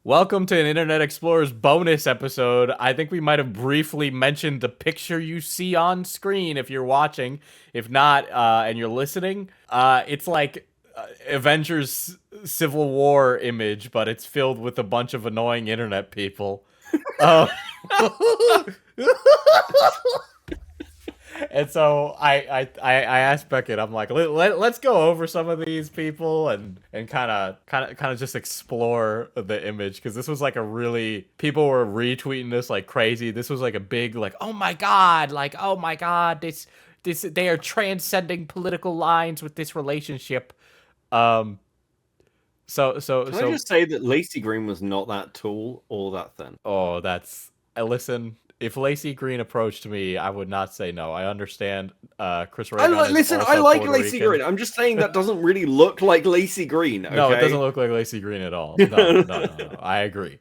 Welcome to an Internet Explorer's bonus episode. I think we might have briefly mentioned the picture you see on screen if you're watching. If not, and you're listening, it's like Avengers Civil War image, but it's filled with a bunch of annoying internet people. Uh, And so I asked Beckett, I'm like, let's go over some of these people and kind of just explore the image, because this was like a really, people were retweeting this like crazy. This was like a big like, oh my god, this they are transcending political lines with this relationship. Um, Can I just say that Lacy Green was not that tall or that thin? Oh, listen. If Lacy Green approached me, I would not say no. I understand. Chris Reagan is I also like Puerto Lacy Rican. Green. I'm just saying that doesn't really look like Lacy Green. Okay? No, it doesn't look like Lacy Green at all. No. I agree.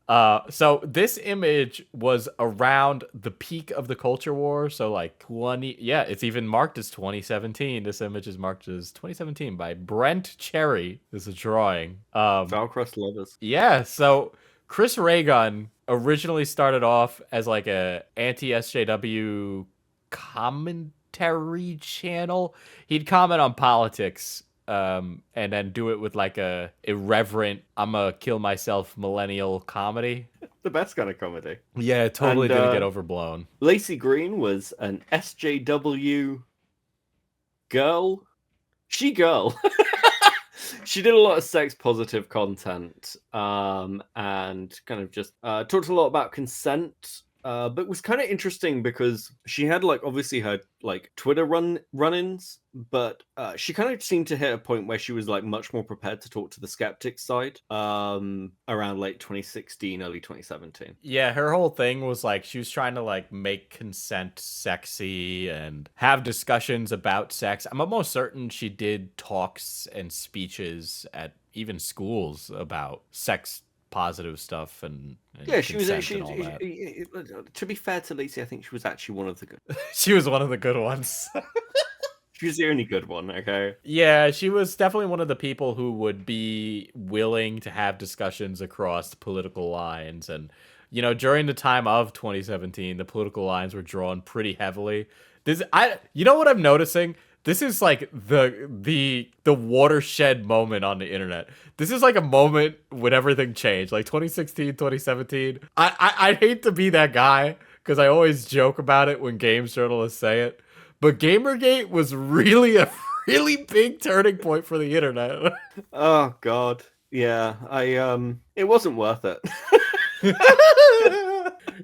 So this image was around the peak of the culture war. So like 20, yeah, it's even marked as 2017. This image is marked as 2017 by Brent Cherry. This is a drawing. Valcrust lovers. Yeah, so Chris Reagan originally started off as like a anti-SJW commentary channel. He'd comment on politics, and then do it with like a irreverent, I'ma kill myself millennial comedy. The best kind of comedy. Yeah, it totally didn't get overblown. Lacy Green was an SJW girl. She She did a lot of sex positive content, and kind of just talked a lot about consent. But was kind of interesting because she had like obviously her like Twitter run-ins, but she kind of seemed to hit a point where she was like much more prepared to talk to the skeptic side around late 2016, early 2017. Yeah, her whole thing was like she was trying to like make consent sexy and have discussions about sex. I'm almost certain she did talks and speeches at even schools about sex positive stuff and yeah, she was. To be fair to Lacey, I think she was actually one of the good. She was one of the good ones. She was the only good one. Okay. Yeah, she was definitely one of the people who would be willing to have discussions across political lines. And you know, during the time of 2017, the political lines were drawn pretty heavily. You know what I'm noticing? This is like the watershed moment on the internet. This is like a moment when everything changed, like 2016, 2017. I hate to be that guy because I always joke about it when games journalists say it, but Gamergate was really a really big turning point for the internet. Oh God, yeah. It wasn't worth it.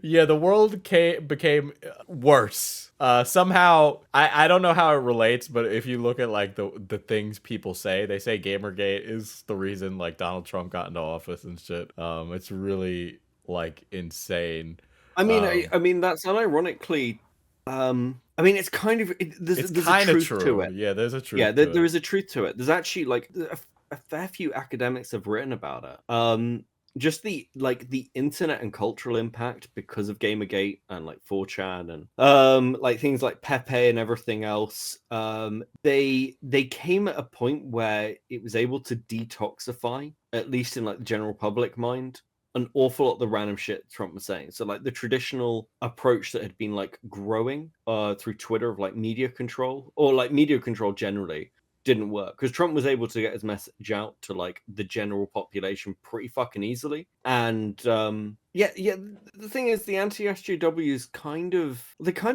Yeah, the world became worse. Somehow, I don't know how it relates, but if you look at like the things people say, they say Gamergate is the reason like Donald Trump got into office and shit. It's really like insane. I mean that's unironically. I mean, it's kind of there's kind of true to it. Yeah, there's a truth. Yeah, there is a truth to it. There's actually like a fair few academics have written about it. Just the internet and cultural impact because of Gamergate and like 4chan and like things like Pepe and everything else. They came at a point where it was able to detoxify, at least in like the general public mind, an awful lot of the random shit Trump was saying. So like the traditional approach that had been like growing through Twitter of like media control or like media control generally didn't work because Trump was able to get his message out to like the general population pretty fucking easily. And yeah, the thing is the anti-SJWs kind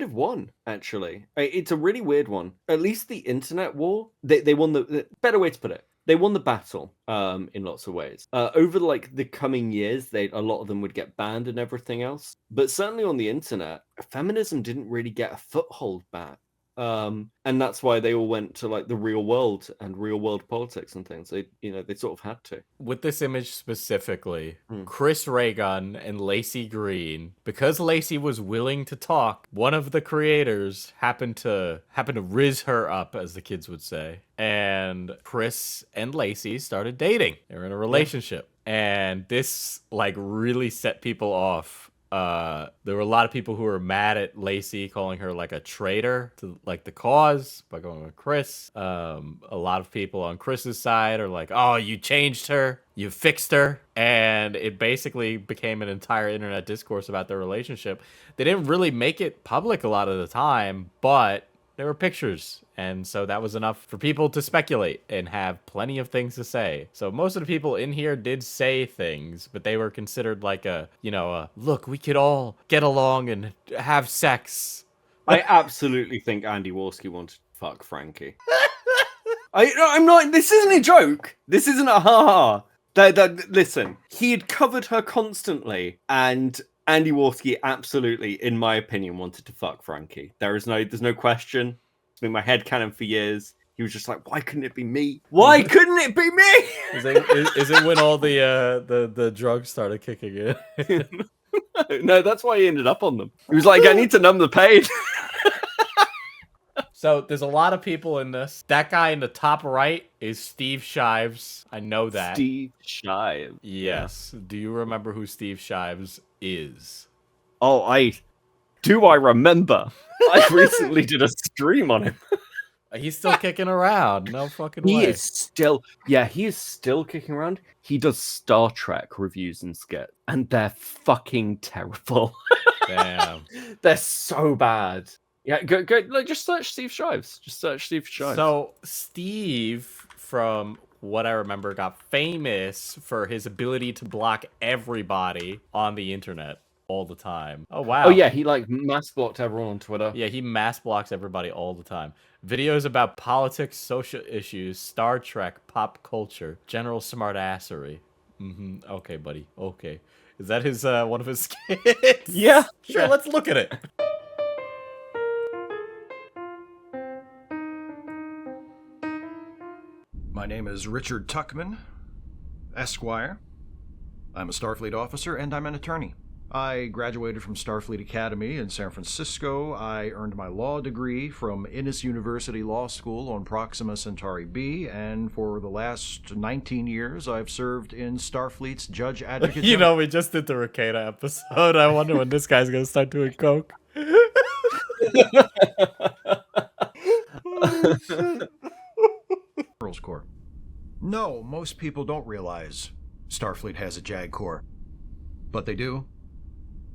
of won, actually. It's a really weird one. At least the internet war, they won the better way to put it. They won the battle in lots of ways. Over like the coming years, a lot of them would get banned and everything else. But certainly on the internet, feminism didn't really get a foothold back. And that's why they all went to like the real world and real world politics and things. They sort of had to. With this image specifically, Chris Reagan and Lacy Green, because Lacy was willing to talk, one of the creators happened to riz her up, as the kids would say. And Chris and Lacy started dating. They were in a relationship. Yeah. And this like really set people off There were a lot of people who were mad at Lacy, calling her like a traitor to like the cause by going with Chris. A lot of people on Chris's side are like, oh, you changed her, you fixed her. And it basically became an entire internet discourse about their relationship. They didn't really make it public a lot of the time, but there were pictures, and so that was enough for people to speculate and have plenty of things to say. So most of the people in here did say things, but they were considered like look, we could all get along and have sex. I absolutely think Andy Warski wanted to fuck Frankie. I'm not. This isn't a joke. This isn't a ha-ha. Listen, he had covered her constantly, and Andy Warski absolutely, in my opinion, wanted to fuck Frankie. There's no question. It's been my headcanon for years. He was just like, why couldn't it be me? Why couldn't it be me? Is it when all the drugs started kicking in? No, that's why he ended up on them. He was like, I need to numb the pain. So there's a lot of people in this. That guy in the top right is Steve Shives. I know that. Steve Shives. Yes. Yeah. Do you remember who Steve Shives is? Oh, I remember. I recently did a stream on him. He's still kicking around. No fucking way. He is still kicking around. He does Star Trek reviews and skits, and they're fucking terrible. Damn. They're so bad. Yeah, go. Like, just search Steve Shives. So Steve, from what I remember, got famous for his ability to block everybody on the internet all the time. Oh wow. Oh yeah, he like mass blocked everyone on Twitter. Yeah, he mass blocks everybody all the time. Videos about politics, social issues, Star Trek, pop culture, general smartassery. Okay, buddy. Okay. Is that his one of his skits? Yeah. Sure. Yeah. Let's look at it. My name is Richard Tuckman, Esquire. I'm a Starfleet officer and I'm an attorney. I graduated from Starfleet Academy in San Francisco. I earned my law degree from Innis University Law School on Proxima Centauri B, and for the last 19 years I've served in Starfleet's Judge Advocate. You know, we just did the Ricada episode. I wonder when this guy's gonna start doing coke. Corps. No, most people don't realize Starfleet has a JAG Corps, but they do.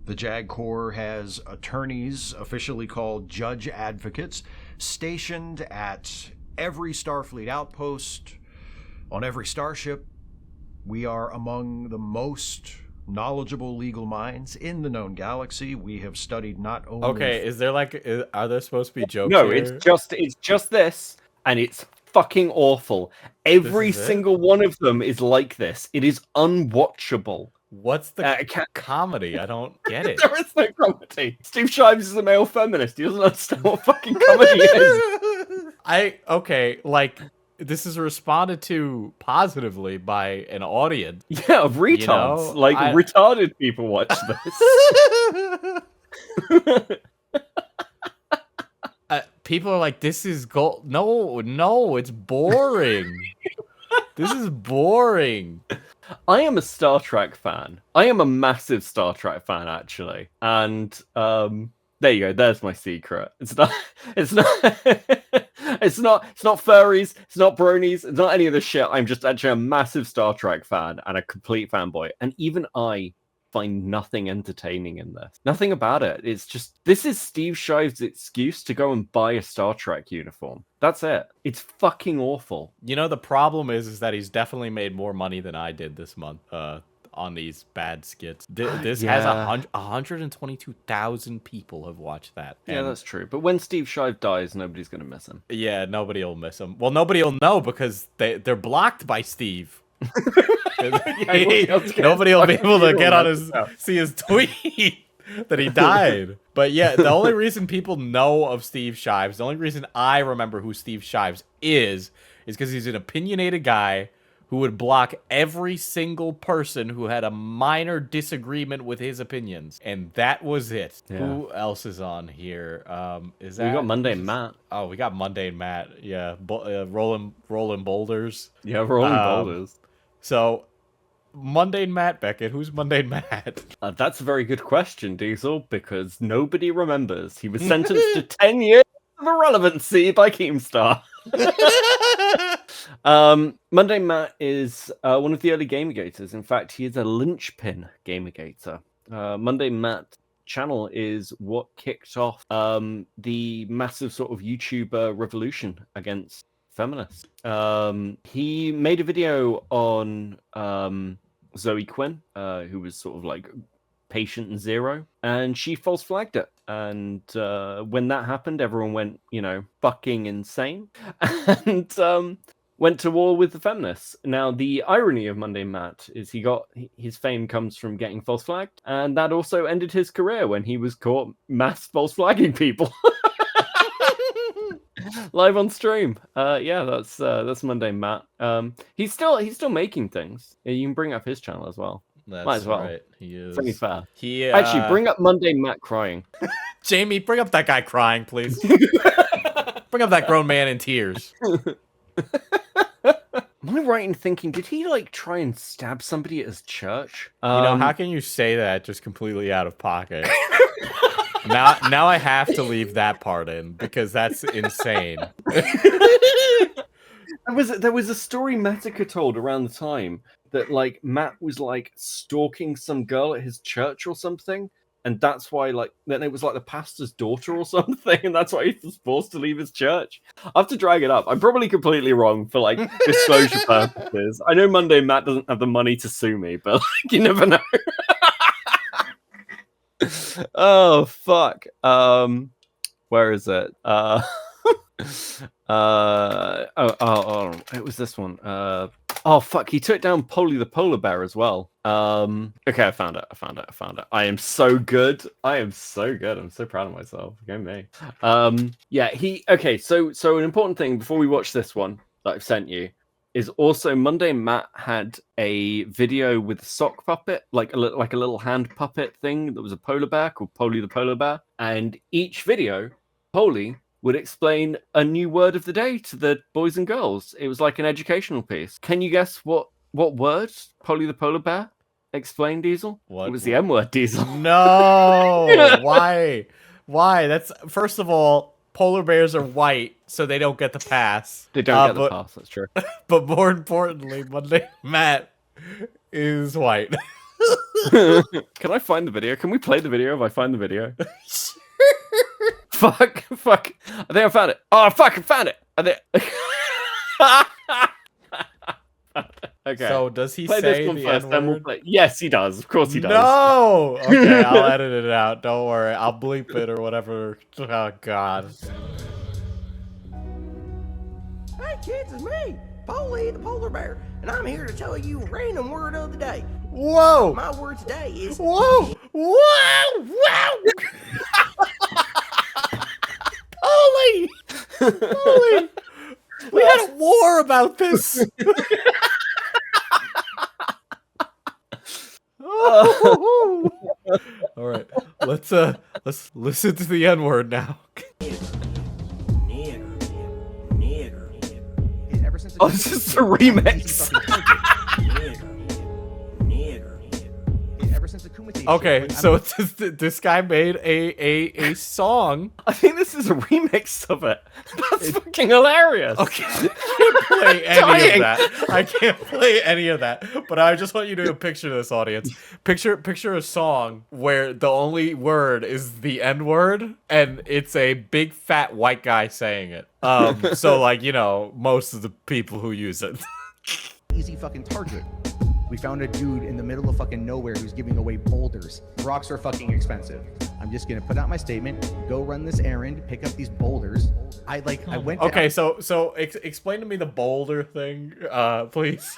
The JAG Corps has attorneys, officially called Judge Advocates, stationed at every Starfleet outpost, on every starship. We are among the most knowledgeable legal minds in the known galaxy. We have studied not only... Okay, are there supposed to be jokes No, here? it's just this, and it's fucking awful. Every single one of them is like this. It is unwatchable. What's the comedy? I don't get it. There is no comedy. Steve Shives is a male feminist. He doesn't understand what fucking comedy is. This is responded to positively by an audience. Yeah, of retards. You know, retarded people watch this. People are like, this is gold. No, it's boring. This is boring. I am a Star Trek fan. I am a massive Star Trek fan, actually. And there you go. There's my secret. It's not furries. It's not bronies. It's not any of this shit. I'm just actually a massive Star Trek fan and a complete fanboy. And even I find nothing entertaining in this. Nothing about it. It's just, this is Steve Shives' excuse to go and buy a Star Trek uniform. That's it. It's fucking awful. You know, the problem is that he's definitely made more money than I did this month on these bad skits. This has 122,000 people have watched that. Yeah, that's true. But when Steve Shives dies, nobody's going to miss him. Yeah, nobody will miss him. Well, nobody will know because they're blocked by Steve. Nobody will be able to get on see his tweet that he died. But yeah, the only reason people know of Steve Shives, the only reason I remember who Steve Shives is because he's an opinionated guy who would block every single person who had a minor disagreement with his opinions, and that was it. Yeah. Who else is on here? We got Mundane Matt. Oh, we got Mundane Matt. Yeah, rolling boulders. Yeah, rolling boulders. So Mundane Matt, Beckett. Who's Mundane Matt? That's a very good question, Diesel, because nobody remembers. He was sentenced to 10 years of irrelevancy by Keemstar. Mundane Matt is one of the early Gamergators. In fact, he is a linchpin Gamergator. Mundane Matt channel is what kicked off the massive sort of YouTuber revolution against feminists. He made a video on Zoe Quinn, who was sort of like patient zero, and she false flagged it. And when that happened, everyone went, fucking insane, and went to war with the feminists. Now, the irony of Mundane Matt is his fame comes from getting false flagged, and that also ended his career when he was caught mass false flagging people. Live on stream. That's Mundane Matt. He's still making things. You can bring up his channel as well. That's Might as well. right. He is. Pretty fair. He Actually, bring up Mundane Matt crying. Jamie, bring up that guy crying, please. Bring up that grown man in tears. Am I right in thinking, did he try and stab somebody at his church? How can you say that just completely out of pocket? Now I have to leave that part in because that's insane. There was a story Metica told around the time that Matt was stalking some girl at his church or something, and that's why then it was the pastor's daughter or something, and that's why he was forced to leave his church. I have to drag it up. I'm probably completely wrong for disclosure purposes. I know Mundane Matt doesn't have the money to sue me, but you never know. Oh fuck. Where is it? It was this one. Oh fuck, he took down Polly the polar bear as well. Okay, I found it. I am so good. I'm so proud of myself. Go me. So an important thing before we watch this one that I've sent you is also Mundane Matt had a video with a sock puppet, like a little hand puppet thing that was a polar bear called Polly the polar bear. And each video, Polly would explain a new word of the day to the boys and girls. It was like an educational piece. Can you guess what word Polly the polar bear explained, Diesel? What? It was the M word, Diesel. No! Why? That's, first of all, polar bears are white, so they don't get the pass. They don't get the pass, that's true. But more importantly, Mundane Matt is white. Can I find the video? Can we play the video if I find the video? Fuck. I think I found it. Oh, fuck, I found it. Okay. So does he play say this one the first, N-word? then we'll play. Yes, he does. Of course he does. No! Okay, I'll edit it out. Don't worry. I'll bleep it or whatever. Oh, God. Hey kids, it's me, Polly the polar bear, and I'm here to tell you a random word of the day. Whoa! My word today is... Whoa! Polly! We had a war about this! Oh. All right, let's listen to the N-word now. Oh, this is a remix. Okay, so this guy made a song. I think this is a remix of it. That's fucking hilarious. Okay, I can't play any of that. I can't play any of that. But I just want you to picture this, audience. Picture a song where the only word is the N-word, and it's a big fat white guy saying it. So most of the people who use it. Easy fucking target. We found a dude in the middle of fucking nowhere who's giving away boulders. Rocks are fucking expensive. I'm just gonna put out my statement, go run this errand, pick up these boulders. I went. Okay, so explain to me the boulder thing, please.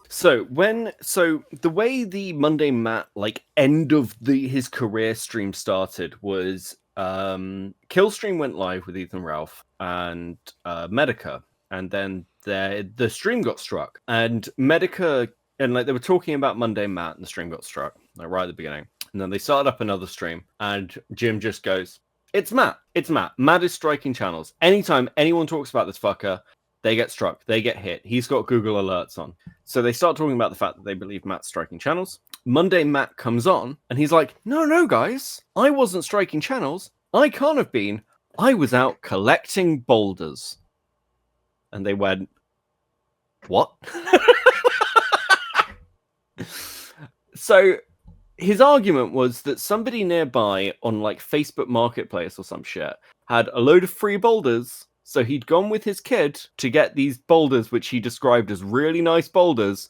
So the way the Mundane Matt end of his career stream started was Killstream went live with Ethan Ralph and Medica, and then the stream got struck, and Medica. And they were talking about Mundane Matt, and the stream got struck right at the beginning. And then they started up another stream, and Jim just goes, "It's Matt. Matt is striking channels. Anytime anyone talks about this fucker, They get struck. They get hit. He's got Google alerts on. So they start talking about the fact that they believe Matt's striking channels. Mundane Matt comes on, and he's like, no, guys. I wasn't striking channels. I can't have been. I was out collecting boulders. And they went, what? So his argument was that somebody nearby on like Facebook Marketplace or some shit had a load of free boulders. So he'd gone with his kid to get these boulders, which he described as really nice boulders,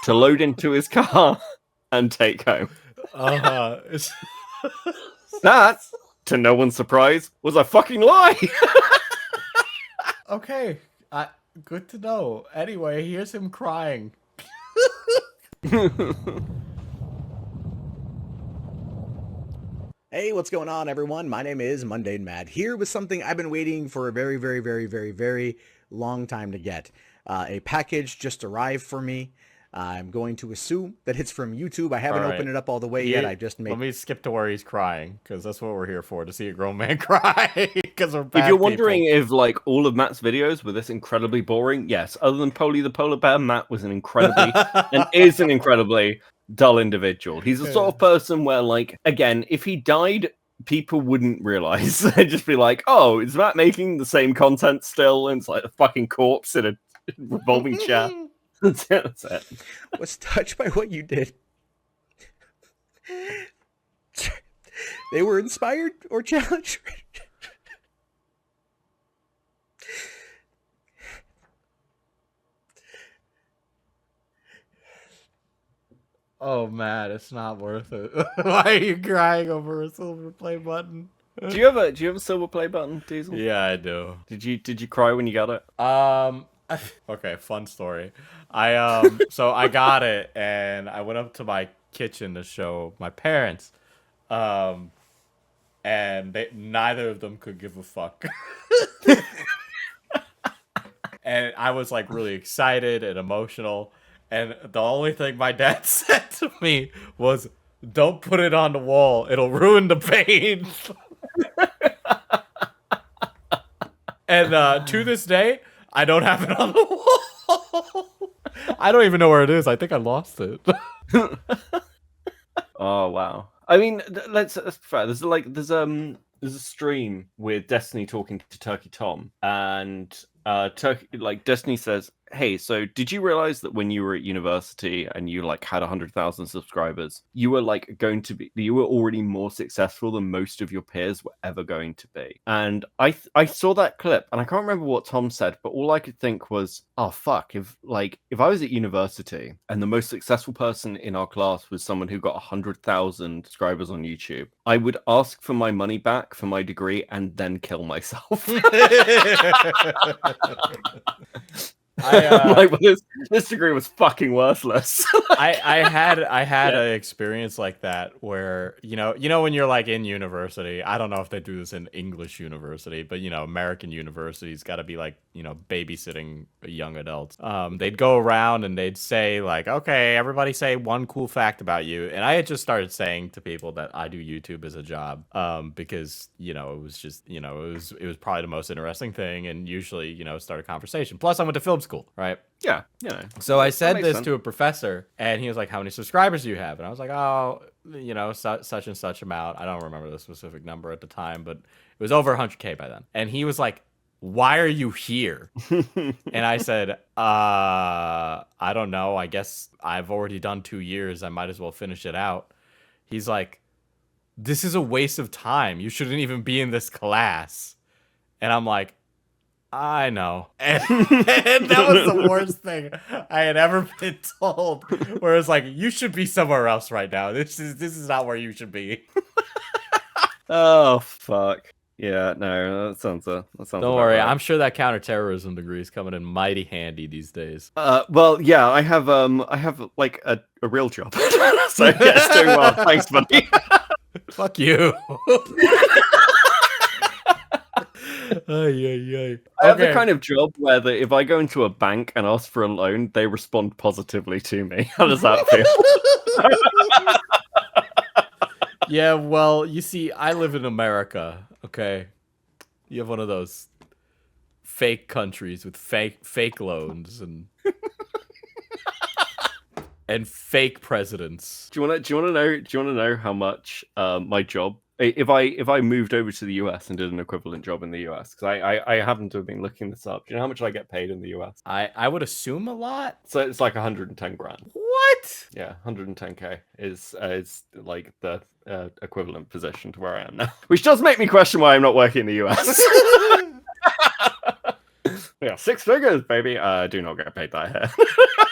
to load into his car and take home. That, to no one's surprise, was a fucking lie. Okay, good to know. Anyway, here's him crying. Hey, what's going on, everyone? My name is Mundane Matt, here with something I've been waiting for a very, very, very, very, very long time to get. A package just arrived for me. I'm going to assume that it's from YouTube. I haven't opened it up all the way yet. I just made. Let me skip to where he's crying, because that's what we're here for, to see a grown man cry. Because we're bad If you're wondering if like all of Matt's videos were this incredibly boring, yes. Other than Polly the Polar Bear, Matt was an incredibly and is an incredibly dull individual. He's the sort of person where, like, again, if he died, people wouldn't realize. They'd just be like, "Oh, is Matt making the same content still?" And it's like a fucking corpse in a revolving chair. That's it. Was touched by what you did. They were inspired or challenged. Oh man, it's not worth it. Why are you crying over a silver play button? Do you have a silver play button, Diesel? Yeah, I do. Did you cry when you got it? Okay, fun story. So I got it, and I went up to my kitchen to show my parents, and neither of them could give a fuck. And I was like really excited and emotional, and the only thing my dad said to me was, "Don't put it on the wall; it'll ruin the paint." And to this day, I don't have it on the wall. I don't even know where it is. I think I lost it. Oh wow! I mean, let's be fair. There's a stream with Destiny talking to Turkey Tom, and Destiny says, "Hey, so did you realize that when you were at university and you like had 100,000 subscribers, you were already more successful than most of your peers were ever going to be?" And I saw that clip, and I can't remember what Tom said, but all I could think was, "Oh fuck! If I was at university and the most successful person in our class was someone who got 100,000 subscribers on YouTube, I would ask for my money back for my degree and then kill myself." This degree was fucking worthless. I had an experience like that where you know when you're like in university. I don't know if they do this in English university, but American universities got to be like babysitting young adults. They'd go around and they'd say like, "Okay, everybody say one cool fact about you," and I had just started saying to people that I do YouTube as a job, because it was just it was probably the most interesting thing, and usually start a conversation. Plus, I went to film school, right? Yeah. So I said this to a professor, and he was like, "How many subscribers do you have?" And I was like, "Oh, such and such amount." I don't remember the specific number at the time, but it was over 100K by then. And he was like, "Why are you here?" And I said, I don't know. I guess I've already done 2 years. I might as well finish it out." He's like, "This is a waste of time. You shouldn't even be in this class." And I'm like, "I know." And that was the worst thing I had ever been told. Where it's like, you should be somewhere else right now. This is not where you should be. Oh fuck. Yeah, no, that sounds. Don't worry, right. I'm sure that counterterrorism degree is coming in mighty handy these days. Well, yeah, I have like a real job. So yeah, it's doing well. Thanks, buddy. Fuck you. I have the kind of job where if I go into a bank and ask for a loan, they respond positively to me. How does that feel? Yeah, well, you see, I live in America, okay? You have one of those fake countries with fake loans and fake presidents. Do you want to know how much my job, if I moved over to the US and did an equivalent job in the US, because I happen to have been looking this up. Do you know how much I get paid in the US? I would assume a lot. So it's like 110 grand. What? Yeah, 110k is like the equivalent position to where I am now, which does make me question why I'm not working in the US. Yeah, 6 figures, baby. I do not get paid that here.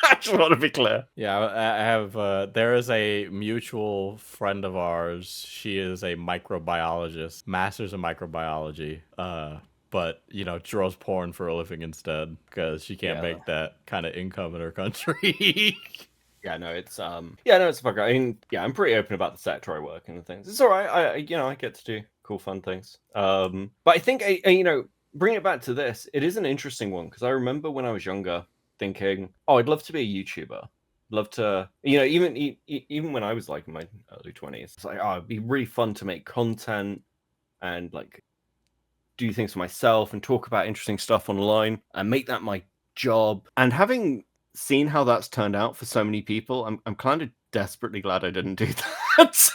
I just want to be clear. Yeah, I have. There is a mutual friend of ours. She is a microbiologist, master's in microbiology. But draws porn for a living instead because she can't make that kind of income in her country. Yeah, no, it's it's a fucker. I mean, yeah, I'm pretty open about the sector I work in and things. It's all right. I get to do cool, fun things. But I think bring it back to this. It is an interesting one because I remember when I was younger thinking, oh, I'd love to be a YouTuber. Love to, even when I was like in my early 20s, it's like, oh, it'd be really fun to make content and like do things for myself and talk about interesting stuff online and make that my job. And having seen how that's turned out for so many people, I'm kind of desperately glad I didn't do that.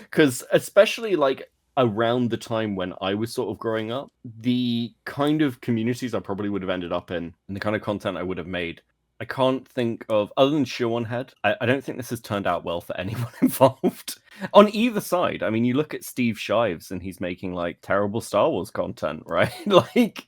Because especially like around the time when I was sort of growing up, the kind of communities I probably would have ended up in and the kind of content I would have made, I can't think of, other than Shoe on Head, I don't think this has turned out well for anyone involved. On either side, I mean, you look at Steve Shives and he's making like terrible Star Wars content, right? Like,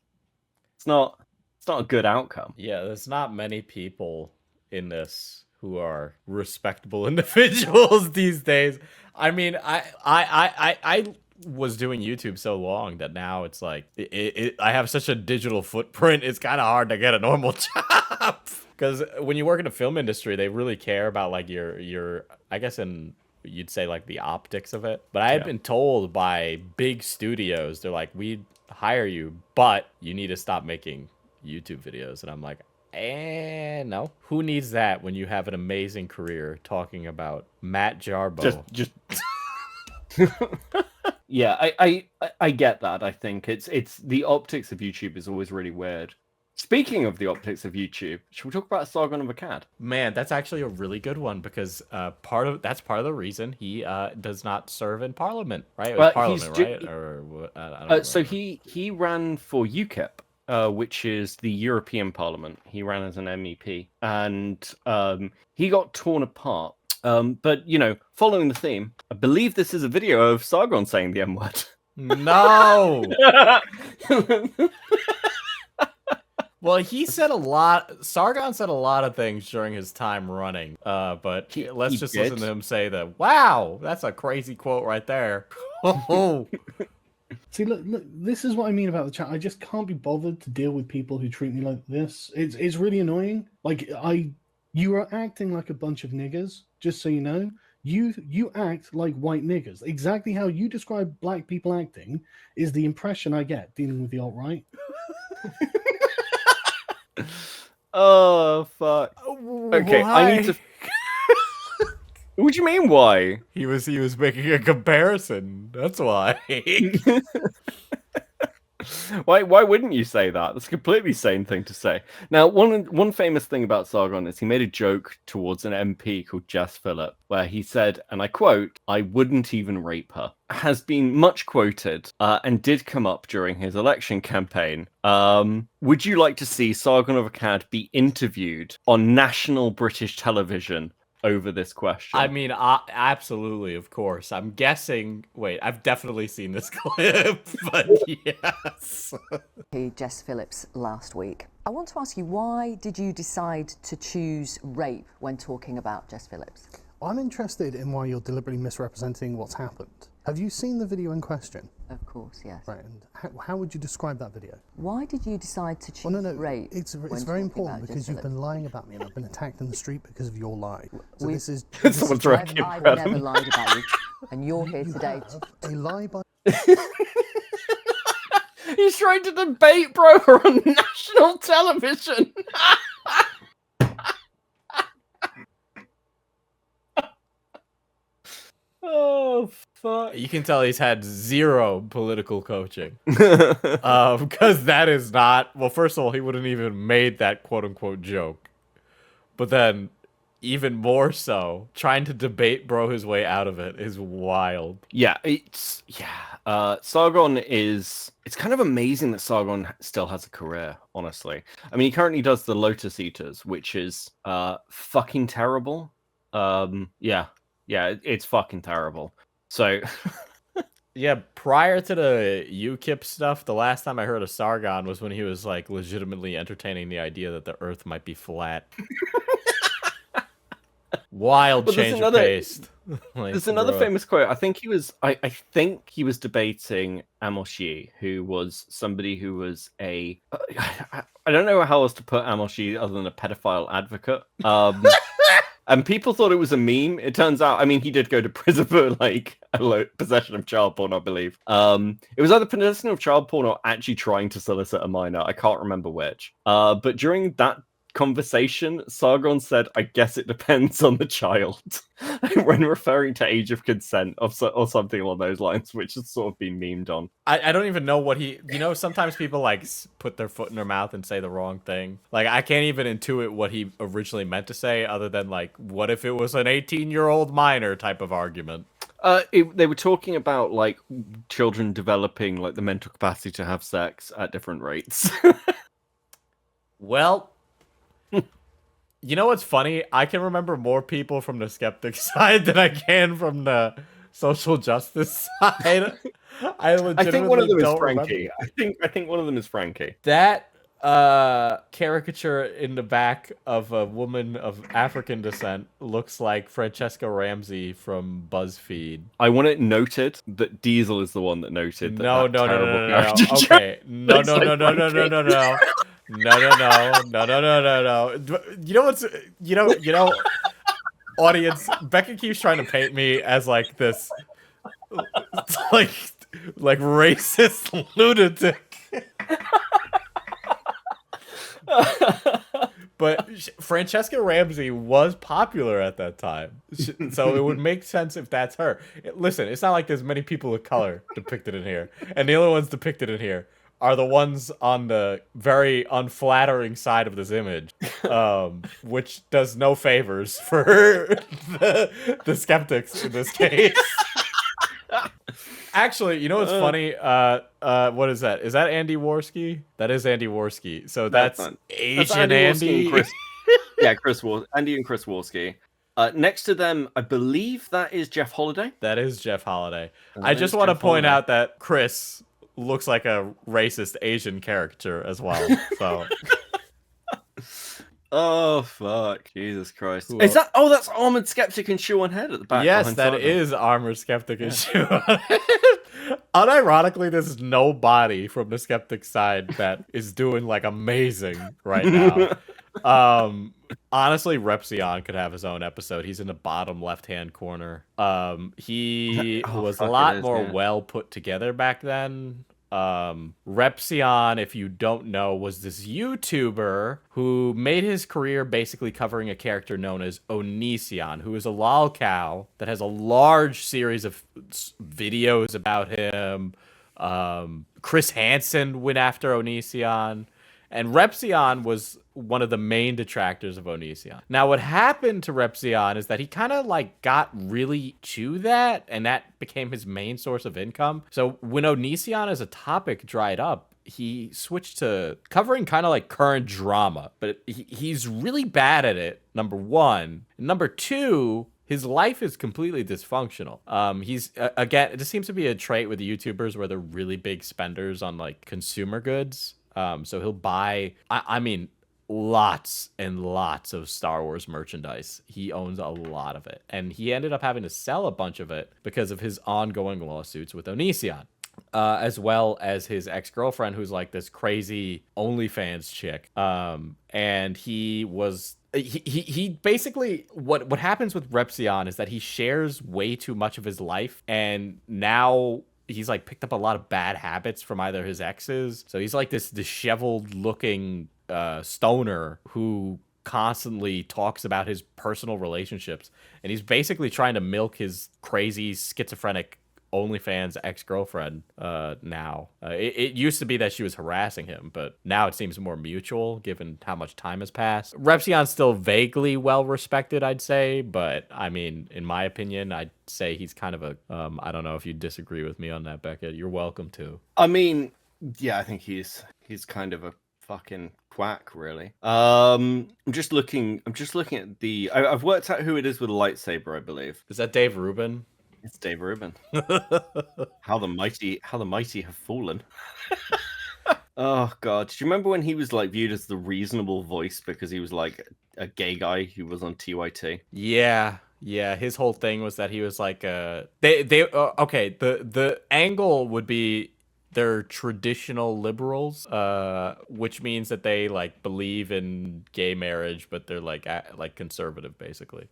it's not a good outcome. Yeah, there's not many people in this who are respectable individuals these days. I mean, I was doing YouTube so long that now it's like I have such a digital footprint. It's kind of hard to get a normal job because when you work in the film industry, they really care about like your I guess you'd say like the optics of it. But I had been told by big studios, they're like, we'd hire you, but you need to stop making YouTube videos. And I'm like, no. Who needs that when you have an amazing career talking about Matt Jarbo? Just Yeah, I get that. I think it's the optics of YouTube is always really weird. Speaking of the optics of YouTube, should we talk about Sargon of Akkad? Man, that's actually a really good one because part of the reason he does not serve in Parliament, right? Well, Parliament, right? Or I don't know. So he ran for UKIP, which is the European Parliament. He ran as an MEP, and he got torn apart. But following the theme, I believe this is a video of Sargon saying the M-word. No. Well, he said a lot. Sargon said a lot of things during his time running. But let's just listen to him say that. Wow, that's a crazy quote right there. Oh. See, look, this is what I mean about the chat. I just can't be bothered to deal with people who treat me like this. It's really annoying. Like, you are acting like a bunch of niggers, just so you know. You act like white niggers. Exactly how you describe black people acting is the impression I get dealing with the alt-right. Oh, fuck. Okay, why? I need to... What do you mean, why? He was making a comparison. That's why. Why wouldn't you say that? That's a completely sane thing to say. Now, one famous thing about Sargon is he made a joke towards an MP called Jess Phillip, where he said, and I quote, "I wouldn't even rape her." Has been much quoted and did come up during his election campaign. Would you like to see Sargon of Akkad be interviewed on national British television over this question? I mean, absolutely, of course. I'm guessing. Wait, I've definitely seen this clip, but yes. Jess Phillips last week. I want to ask you, why did you decide to choose rape when talking about Jess Phillips? I'm interested in why you're deliberately misrepresenting what's happened. Have you seen the video in question? Of course, yes. Right, and how would you describe that video? Why did you decide to choose rape? It's very important because you've been lying about me and I've been attacked in the street because of your lie. So this is... I've never lied about you, and you're here today. A lie by... He's trying to debate, bro, on national television. Oh fuck! You can tell he's had zero political coaching. Because that is not, well, first of all, he wouldn't even made that quote unquote joke. But then, even more so, trying to debate bro his way out of it is wild. Yeah, Sargon is. It's kind of amazing that Sargon still has a career. Honestly, I mean, he currently does the Lotus Eaters, which is fucking terrible. It's fucking terrible. So. Yeah, prior to the UKIP stuff, the last time I heard of Sargon was when he was like legitimately entertaining the idea that the Earth might be flat. Wild change of pace. Like, there's another famous quote. I think he was. I think he was debating Amos Yee, who was somebody who was a. I don't know how else to put Amos Yee other than a pedophile advocate. And people thought it was a meme. It turns out, I mean, he did go to prison for like possession of child porn, I believe. It was either possession of child porn or actually trying to solicit a minor. I can't remember which. But during that conversation, Sargon said, "I guess it depends on the child," when referring to age of consent or something along those lines, which has sort of been memed on. I don't even know what he, sometimes people like put their foot in their mouth and say the wrong thing. Like, I can't even intuit what he originally meant to say other than like, what if it was an 18-year-old minor type of argument. They were talking about like children developing like the mental capacity to have sex at different rates. Well, you know what's funny? I can remember more people from the skeptic side than I can from the social justice side. I think one of them is Frankie. I think one of them is Frankie. That caricature in the back of a woman of African descent looks like Francesca Ramsey from BuzzFeed. I want it noted that Diesel is the one that noted that. No. Okay. No. You know what's, audience, Becca keeps trying to paint me as like this, like racist lunatic. But Francesca Ramsey was popular at that time, so it would make sense if that's her. Listen, it's not like there's many people of color depicted in here, and the only ones depicted in here are the ones on the very unflattering side of this image, which does no favors for the skeptics in this case. Actually, you know what's funny? What is that? Is that Andy Worski? That is Andy Worski. So that's Asian Andy. Chris Andy and Chris Worski. Next to them, I believe that is Jeff Holiday. That is Jeff Holiday. I just want to point out that Chris looks like a racist Asian caricature as well. So. Oh fuck! Jesus Christ! Is that? Oh, that's Armored Skeptic and Shoe on Head at the back. Yes, that is Armored Skeptic and Shoe on Head. Unironically, there's nobody from the skeptic side that is doing like amazing right now. Honestly, Repsion could have his own episode. He's in the bottom left-hand corner. He was a lot more well put together back then. Repsion, if you don't know, was this YouTuber who made his career basically covering a character known as Onision, who is a lolcow that has a large series of videos about him. Chris Hansen went after Onision, and Repsion was one of the main detractors of Onision. Now, what happened to Repsion is that he kind of like got really to that, and that became his main source of income. So when Onision as a topic dried up, he switched to covering kind of like current drama, but he's really bad at it, number one. Number two, his life is completely dysfunctional. He's again, this seems to be a trait with the YouTubers where they're really big spenders on like consumer goods. So he'll buy, I mean, lots and lots of Star Wars merchandise. He owns a lot of it. And he ended up having to sell a bunch of it because of his ongoing lawsuits with Onision. As well as his ex-girlfriend, who's like this crazy OnlyFans chick. And he was... He basically, what happens with Repsion is that he shares way too much of his life, and now he's like picked up a lot of bad habits from either his exes. So he's like this disheveled looking stoner who constantly talks about his personal relationships, and he's basically trying to milk his crazy schizophrenic OnlyFans ex-girlfriend now. It used to be that she was harassing him, but now it seems more mutual given how much time has passed. Repsion's still vaguely well respected, I'd say, but I mean, in my opinion, I'd say he's kind of a I don't know if you disagree with me on that, Beckett. You're welcome to. I mean, yeah, I think he's kind of a fucking quack, really. I'm just looking at the I've worked out who it is with a lightsaber, I believe. Is that Dave Rubin? It's Dave Rubin. How the mighty have fallen. Oh god. Do you remember when he was like viewed as the reasonable voice because he was like a gay guy who was on TYT? Yeah. His whole thing was that he was like okay, the angle would be they're traditional liberals, which means that they like believe in gay marriage, but they're like conservative basically.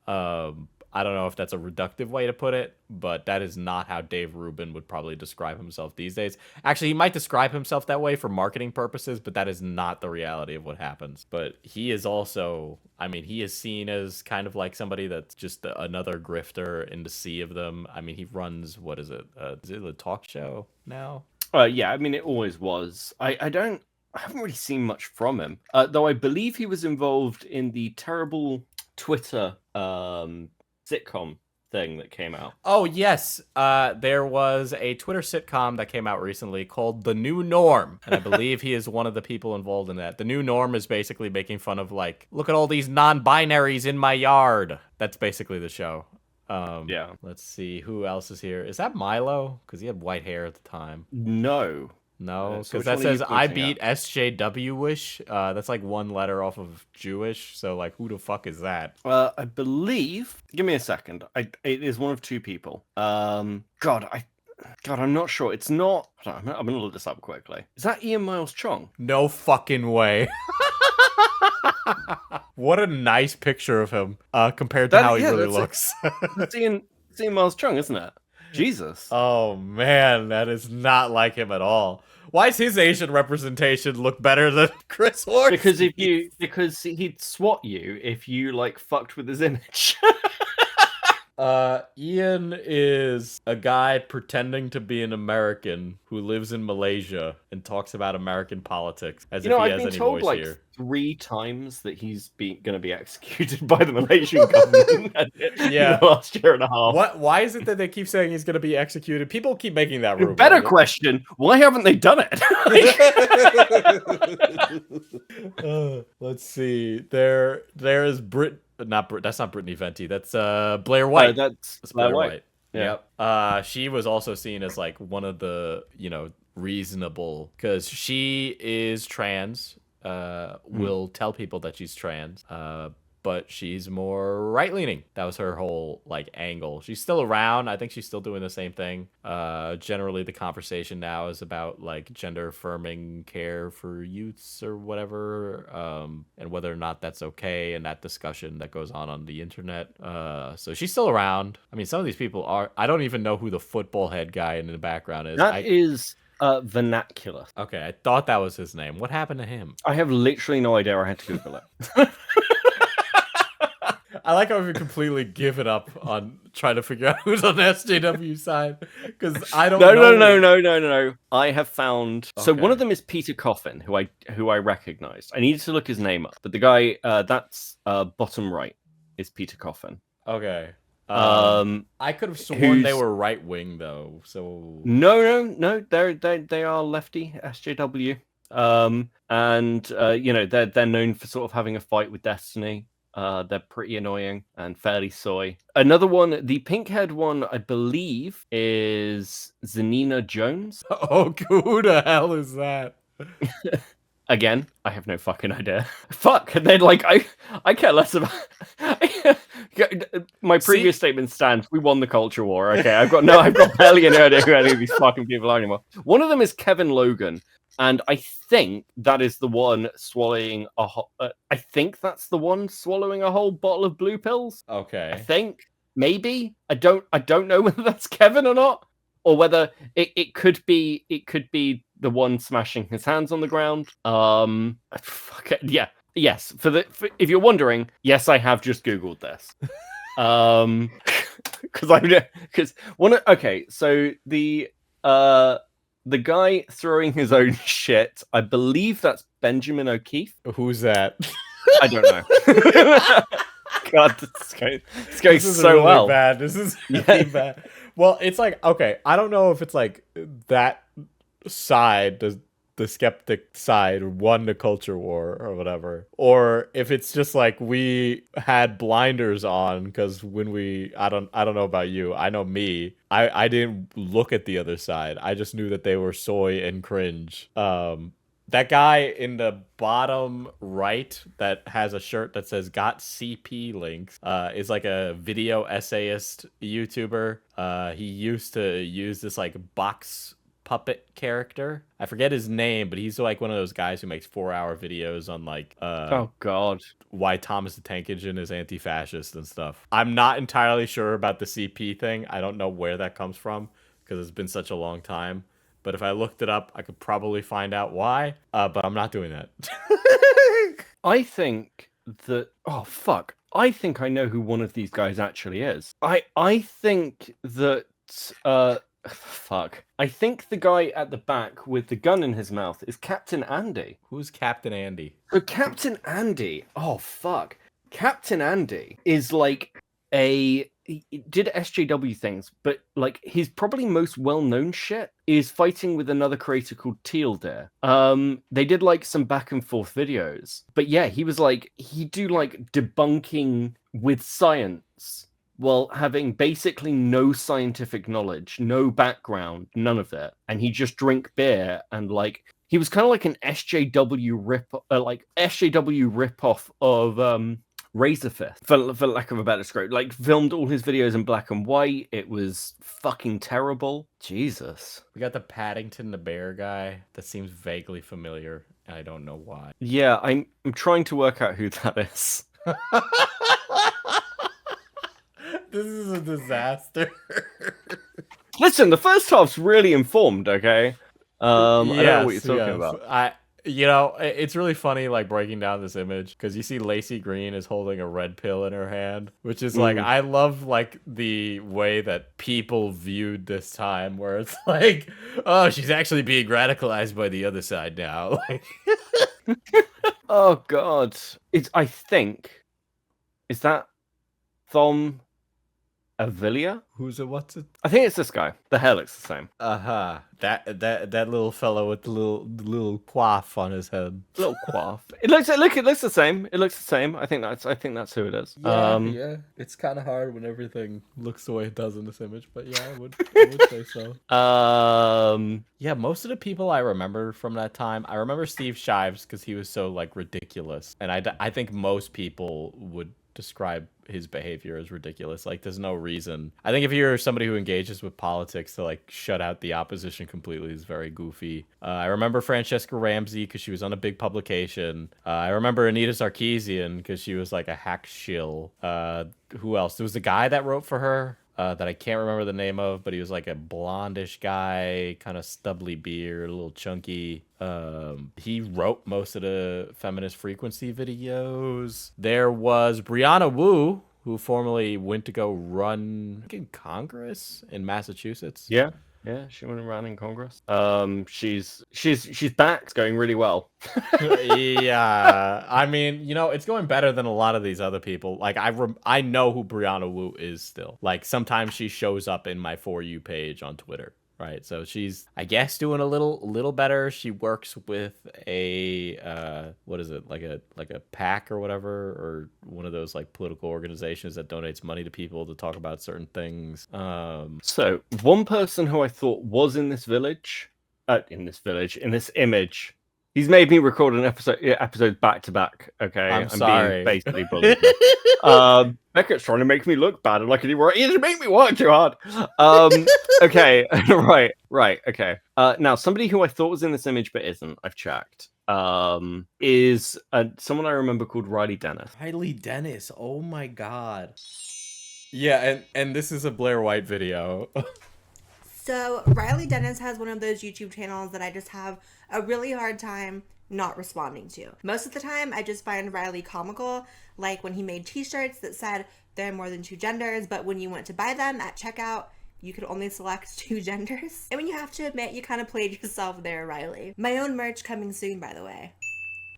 I don't know if that's a reductive way to put it, but that is not how Dave Rubin would probably describe himself these days. Actually, he might describe himself that way for marketing purposes, but that is not the reality of what happens. But he is also, I mean, he is seen as kind of like somebody that's just another grifter in the sea of them. I mean, he runs, what is it? Is it a talk show now? Yeah, I mean, it always was. I haven't really seen much from him, though I believe he was involved in the terrible Twitter sitcom thing that came out. Oh, yes. There was a Twitter sitcom that came out recently called The New Norm, and I believe he is one of the people involved in that. The New Norm is basically making fun of, like, look at all these non-binaries in my yard. That's basically the show. Yeah. Let's see. Who else is here? Is that Milo? Because he had white hair at the time. No, because that says I beat SJW-ish. That's like one letter off of Jewish. So like, who the fuck is that? I believe. Give me a second. It is one of two people. I'm not sure. It's not. I'm gonna look this up quickly. Is that Ian Miles Chong? No fucking way. What a nice picture of him compared to how he really looks. It's Ian Miles Chong, isn't it? Jesus. Oh man, that is not like him at all. Why does his Asian representation look better than Chris Horsey? Because he'd swat you if you like fucked with his image. Ian is a guy pretending to be an American who lives in Malaysia and talks about American politics as if he has any voice like here. 3 times that he's going to be executed by the Malaysian government in the last year and a half. Why is it that they keep saying he's going to be executed? People keep making that rumor. Better question, why haven't they done it? Let's see. There is that's not Brittany Venti. That's Blair White. That's Blair White. Yeah. Yep. She was also seen as like one of the, reasonable, because she is trans. Will tell people that she's trans. But she's more right-leaning. That was her whole, like, angle. She's still around. I think she's still doing the same thing. Generally, the conversation now is about, like, gender-affirming care for youths or whatever, and whether or not that's okay, and that discussion that goes on the internet. So she's still around. I mean, some of these people are... I don't even know who the football head guy in the background is. That is... Vernacular. Okay, I thought that was his name. What happened to him? I have literally no idea. I had to Google it. I like how we've completely given up on trying to figure out who's on the SJW side, because I don't know. No. I have found. Okay. So one of them is Peter Coffin, who I recognized. I needed to look his name up, but the guy that's bottom right is Peter Coffin. Okay. I could have sworn they were right wing though. So no, they are lefty SJW. And they're known for sort of having a fight with Destiny. They're pretty annoying and fairly soy. Another one, the pink-haired one, I believe, is Zanina Jones. Oh, who the hell is that? Again, I have no fucking idea. Fuck, and then like I care less about. My previous statement stands. We won the culture war. Okay, I've got barely any idea who any of these fucking people are anymore. One of them is Kevin Logan, and I think that is the one swallowing a. I think that's the one swallowing a whole bottle of blue pills. Okay. I think maybe I don't know whether that's Kevin or not, or whether it could be the one smashing his hands on the ground. Fuck it, yeah. yes, if you're wondering, yes, I have just Googled this. So the guy throwing his own shit, I believe that's Benjamin O'Keefe. Who's that? I don't know. God, it's going This is so really well. bad. This is really bad. Well, it's like, okay, I don't know if it's like that side, the skeptic side, won the culture war or whatever, or if it's just like we had blinders on because when I don't know about you, I know me, I didn't look at the other side. I just knew that they were soy and cringe. That guy in the bottom right that has a shirt that says "Got CP links" is like a video essayist YouTuber. He used to use this like box puppet character. I forget his name, but he's like one of those guys who makes 4-hour videos on like oh god, why Thomas the Tank Engine is anti-fascist and stuff. I'm not entirely sure about the CP thing. I don't know where that comes from because it's been such a long time. But if I looked it up, I could probably find out why. But I'm not doing that. I think that I think I know who one of these guys actually is. I think that I think the guy at the back with the gun in his mouth is Captain Andy. Who's Captain Andy? So Captain Andy, Captain Andy is like he did SJW things, but like his probably most well-known shit is fighting with another creator called Teal Deer. They did like some back and forth videos, but yeah, he'd do like debunking with science while having basically no scientific knowledge, no background, none of that, and he just drink beer and like he was kind of like an SJW rip-off of Razor Fist, for lack of a better description. Like, filmed all his videos in black and white. It was fucking terrible. Jesus. We got the Paddington the Bear guy. That seems vaguely familiar. I don't know why. Yeah, I'm trying to work out who that is. This is a disaster. Listen, the first half's really informed, okay? I don't know what you're talking about. It's really funny, like, breaking down this image, because you see Lacey Green is holding a red pill in her hand, which is, like, I love, like, the way that people viewed this time, where it's like, oh, she's actually being radicalized by the other side now. Oh, God. Is that Thom Avilia? Who's it? What's it? I think it's this guy. The hair looks the same. That little fellow with the little coif on his head. Little coif. It looks the same. It looks the same. I think that's who it is. Yeah. It's kind of hard when everything looks the way it does in this image, but yeah, I would say so. Yeah, most of the people I remember from that time, I remember Steve Shives because he was so like ridiculous, and I think most people would describe his behavior as ridiculous. Like, there's no reason. I think if you're somebody who engages with politics, to like shut out the opposition completely is very goofy. I remember Francesca Ramsey because she was on a big publication. I remember Anita Sarkeesian because she was like a hack shill. Who else? There was the guy that wrote for her that I can't remember the name of, but he was like a blondish guy, kind of stubbly beard, a little chunky. He wrote most of the Feminist Frequency videos. There was Brianna Wu, who formerly went to go run in Congress in Massachusetts. Yeah, she went around in Congress. She's back. It's going really well. Yeah, I mean, it's going better than a lot of these other people. Like, I know who Brianna Wu is still. Like, sometimes she shows up in my For You page on Twitter. Right, so she's, I guess, doing a little better. She works with a what is it, like a PAC or whatever, or one of those like political organizations that donates money to people to talk about certain things. So one person who I thought was in this image. He's made me record an episode back to back. Okay, I'm sorry. Being basically bullied. Beckett's trying to make me look bad, and like, he doesn't make me work too hard. Okay, right. Okay. Now, somebody who I thought was in this image but isn't, I've checked. Is someone I remember called Riley Dennis. Riley Dennis. Oh my god. Yeah, and this is a Blair White video. So Riley Dennis has one of those YouTube channels that I just have a really hard time not responding to. Most of the time, I just find Riley comical, like when he made t-shirts that said there are more than 2 genders, but when you went to buy them at checkout, you could only select 2 genders. I mean, you have to admit, you kind of played yourself there, Riley. My own merch coming soon, by the way.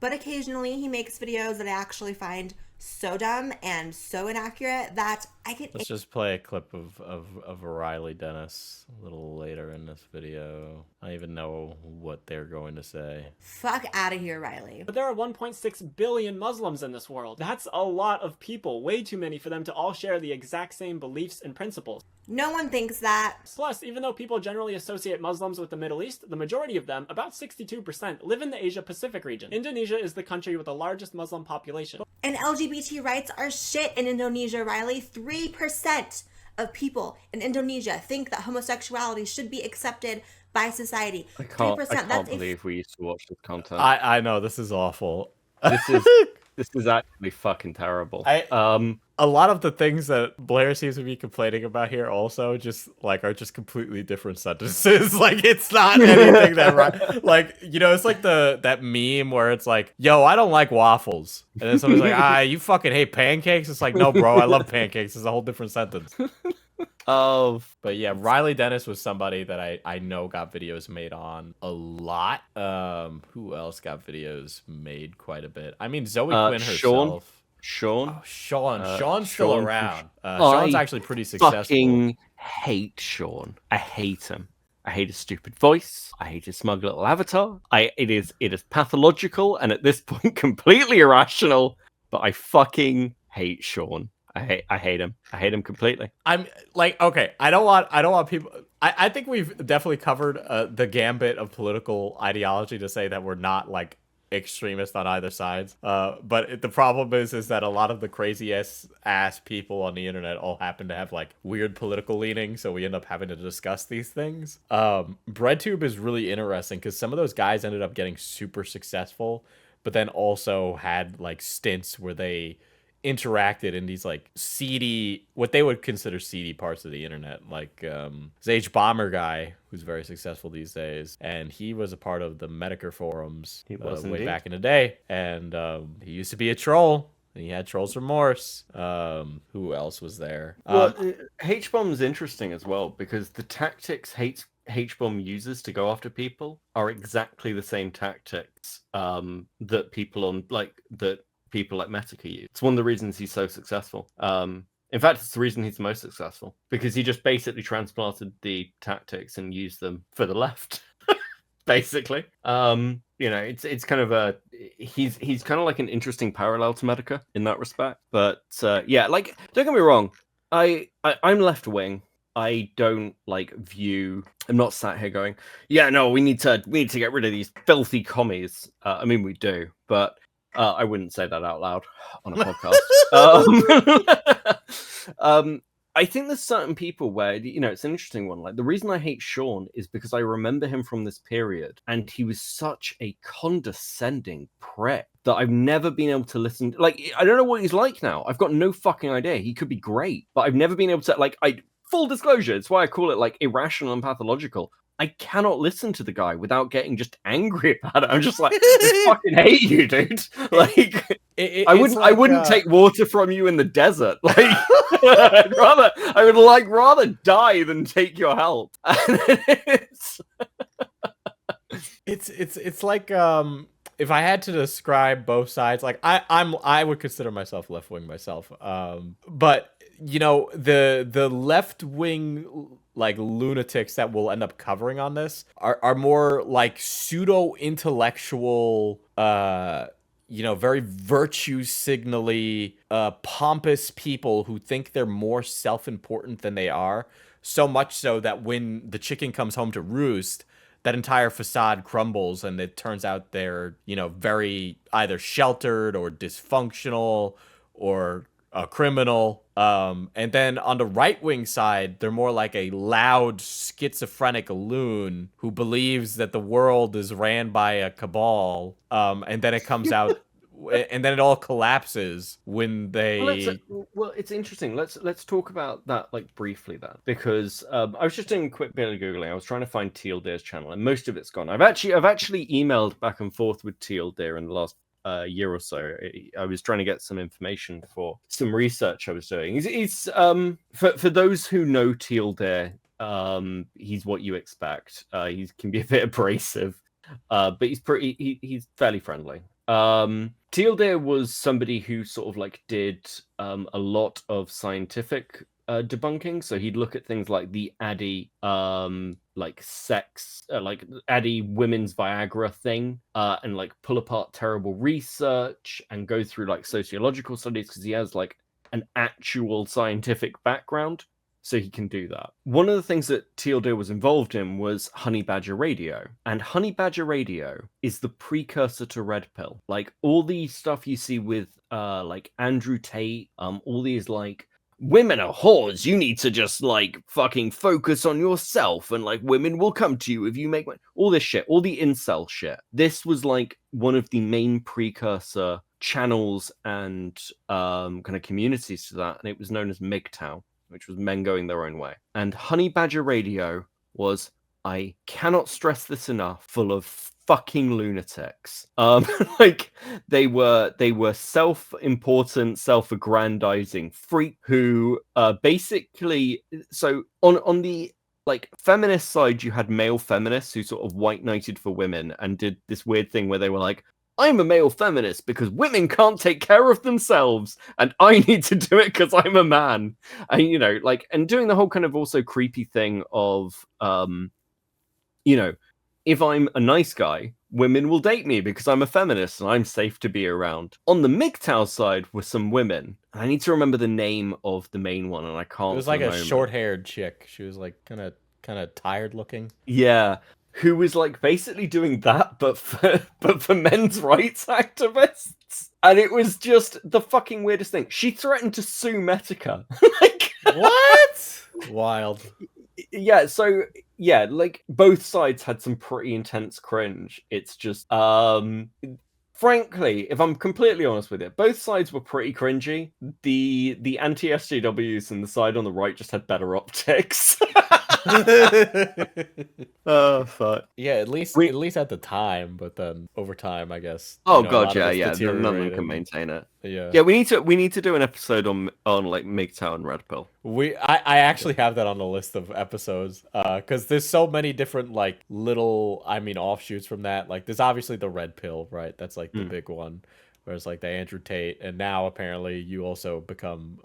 But occasionally he makes videos that I actually find so dumb and so inaccurate that I can... Let's just play a clip of Riley Dennis a little later in this video. I don't even know what they're going to say. Fuck out of here, Riley. But there are 1.6 billion Muslims in this world. That's a lot of people. Way too many for them to all share the exact same beliefs and principles. No one thinks that. Plus, even though people generally associate Muslims with the Middle East, the majority of them, about 62%, live in the Asia-Pacific region. Indonesia is the country with the largest Muslim population. And LGBT rights are shit in Indonesia, Riley. 3% of people in Indonesia think that homosexuality should be accepted by society. I can't That's believe we used to watch this content. I know, this is awful. This is actually fucking terrible. A lot of the things that Blair seems to be complaining about here also just are just completely different sentences. Like, it's not anything that like, you know, it's like that meme where it's like, yo, I don't like waffles, and then somebody's like, you fucking hate pancakes. It's like, no, bro, I love pancakes. It's a whole different sentence. But yeah, Riley Dennis was somebody that I know got videos made on a lot. Who else got videos made quite a bit? I mean, Zoe Quinn herself. Sean. Oh, Sean's still Sean around. Sean's actually pretty successful. I fucking hate Sean. I hate him. I hate his stupid voice. I hate his smug little avatar. It is pathological and at this point completely irrational. But I fucking hate Sean. I hate him. I hate him completely. I'm like, okay, I don't want people. I think we've definitely covered the gambit of political ideology to say that we're not like extremist on either sides. But the problem is that a lot of the crazy ass people on the internet all happen to have like weird political leanings, so we end up having to discuss these things. Breadtube is really interesting because some of those guys ended up getting super successful, but then also had like stints where they interacted in these like seedy, what they would consider seedy parts of the internet, like H Bomber guy, who's very successful these days, and he was a part of the Medicare forums way back in the day, and he used to be a troll. And he had trolls remorse. Who else was there? Well, H-Bomb is interesting as well because the tactics H-Bomb uses to go after people are exactly the same tactics that people like Metica use. It's one of the reasons he's so successful. In fact, it's the reason he's the most successful because he just basically transplanted the tactics and used them for the left, basically. You know, it's kind of he's kind of like an interesting parallel to Metica in that respect. But yeah, like, don't get me wrong, I'm left wing. I don't I'm not sat here going, yeah, no, we need to get rid of these filthy commies. I mean, we do, but I wouldn't say that out loud on a podcast. I think there's certain people where, you know, it's an interesting one. Like, the reason I hate Sean is because I remember him from this period, and he was such a condescending prick that I've never been able to listen. Like, I don't know what he's like now. I've got no fucking idea. He could be great, but I've never been able to, full disclosure, it's why I call it, like, irrational and pathological. I cannot listen to the guy without getting just angry about it. I'm just like, I fucking hate you, dude. Like, I wouldn't take water from you in the desert. Like, I would rather die than take your help. It's like if I had to describe both sides, like I would consider myself left wing myself. But you know, the left wing like lunatics that we'll end up covering on this are more like pseudo intellectual, you know, very virtue signally, pompous people who think they're more self-important than they are. So much so that when the chicken comes home to roost, that entire facade crumbles and it turns out they're, you know, very either sheltered or dysfunctional or a criminal. And then on the right-wing side, they're more like a loud, schizophrenic loon who believes that the world is ran by a cabal. And then it comes out and then it all collapses when they. Well, it's interesting. Let's talk about that like briefly then, because I was just doing a quick bit of googling. I was trying to find Teal Deer's channel, and most of it's gone. I've actually emailed back and forth with Teal Deer in the last year or so. I was trying to get some information for some research I was doing. He's for those who know Teal Deer, he's what you expect. He can be a bit abrasive, but he's fairly friendly. Teal Deer was somebody who sort of like did a lot of scientific debunking. So he'd look at things like the Addy like sex like Addy women's Viagra thing, and like pull apart terrible research and go through like sociological studies, because he has like an actual scientific background, so he can do that. One of the things that Teal Deer was involved in was Honey Badger Radio. And Honey Badger Radio is the precursor to Red Pill. Like all the stuff you see with like Andrew Tate, all these like women are whores, you need to just like fucking focus on yourself, and like women will come to you if you make all this shit, all the incel shit. This was like one of the main precursor channels and kind of communities to that, and it was known as MGTOW, which was men going their own way. And Honey Badger Radio was, I cannot stress this enough, full of fucking lunatics. Like they were self-important, self-aggrandizing freak who basically, so on the like feminist side, you had male feminists who sort of white knighted for women and did this weird thing where they were like, I'm a male feminist because women can't take care of themselves and I need to do it because I'm a man. And, you know, like, and doing the whole kind of also creepy thing of, you know, if I'm a nice guy, women will date me because I'm a feminist and I'm safe to be around. On the MGTOW side were some women. And I need to remember the name of the main one, and I can't. It was like a short-haired chick. She was like kind of tired looking. Yeah. Who was like basically doing that, but for men's rights activists, and it was just the fucking weirdest thing. She threatened to sue Metica. Like what? Wild. Yeah. So yeah, like both sides had some pretty intense cringe. It's just, frankly, if I'm completely honest with you, both sides were pretty cringy. The anti-SJWs and the side on the right just had better optics. Oh fuck. Yeah, at least at the time, but then over time, I guess. Oh god, yeah. None of them can maintain it. Yeah. We need to do an episode on like MGTOW and Red Pill. I actually have that on the list of episodes, because there's so many different like little, offshoots from that. Like there's obviously the Red Pill, right? That's like the big one. Whereas like the Andrew Tate, and now apparently you also become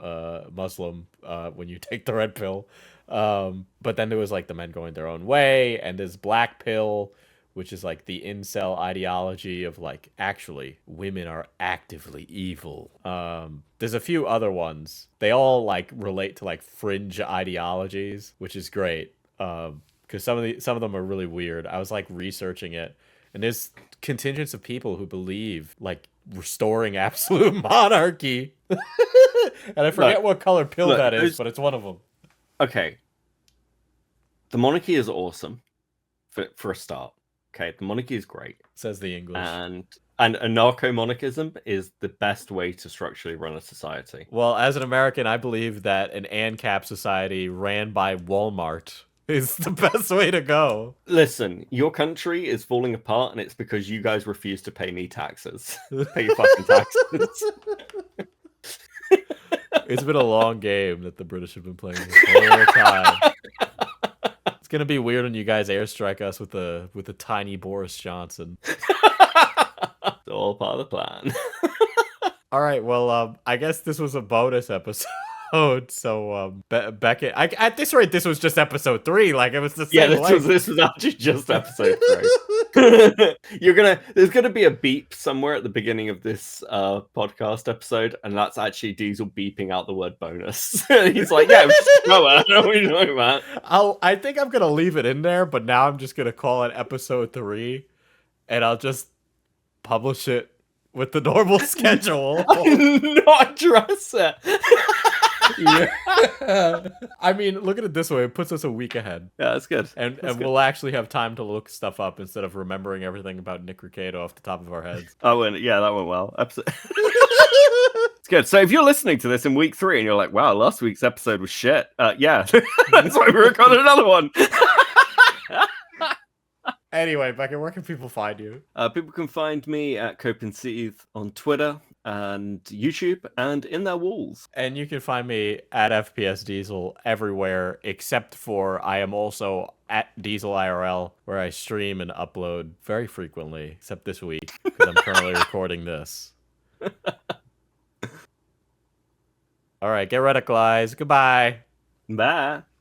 Muslim when you take the Red Pill. But then there was like the men going their own way, and there's Black Pill, which is like the incel ideology of like actually women are actively evil. There's a few other ones. They all like relate to like fringe ideologies, which is great. Because some of them are really weird. I was like researching it, and there's contingents of people who believe like restoring absolute monarchy. And I forget what color pill that is, but it's one of them. Okay. The monarchy is awesome for a start. Okay, the monarchy is great. Says the English. And anarcho-monarchism is the best way to structurally run a society. Well, as an American, I believe that an ANCAP society ran by Walmart is the best way to go. Listen, your country is falling apart, and it's because you guys refuse to pay me taxes. Pay your fucking taxes. It's been a long game that the British have been playing this whole time. It's gonna be weird when you guys airstrike us with a tiny Boris Johnson. It's all part of the plan. All right, well, I guess this was a bonus episode. So, Beckett, at this rate, this was just episode 3. Like, it was the same. Yeah, this was actually just episode 3. There's gonna be a beep somewhere at the beginning of this podcast episode, and that's actually Diesel beeping out the word bonus. He's like, "Yeah, we know, man." I think I'm gonna leave it in there, but now I'm just gonna call it episode 3, and I'll just publish it with the normal schedule. Not address it. Yeah. I mean, look at it this way. It puts us a week ahead. Yeah, that's good. And That's good. we'll actually have time to look stuff up instead of remembering everything about Nick Ricciardo off the top of our heads. That went well. It's good. So if you're listening to this in week 3 and you're like, wow, last week's episode was shit. Yeah, that's why we recorded another one. Anyway, Becca, where can people find you? People can find me at Cope and Seethe on Twitter and YouTube and in their walls. And you can find me at FPS Diesel everywhere, except for I am also at Diesel IRL, where I stream and upload very frequently, except this week, because I'm currently recording this. All right, get radicalized. Goodbye. Bye.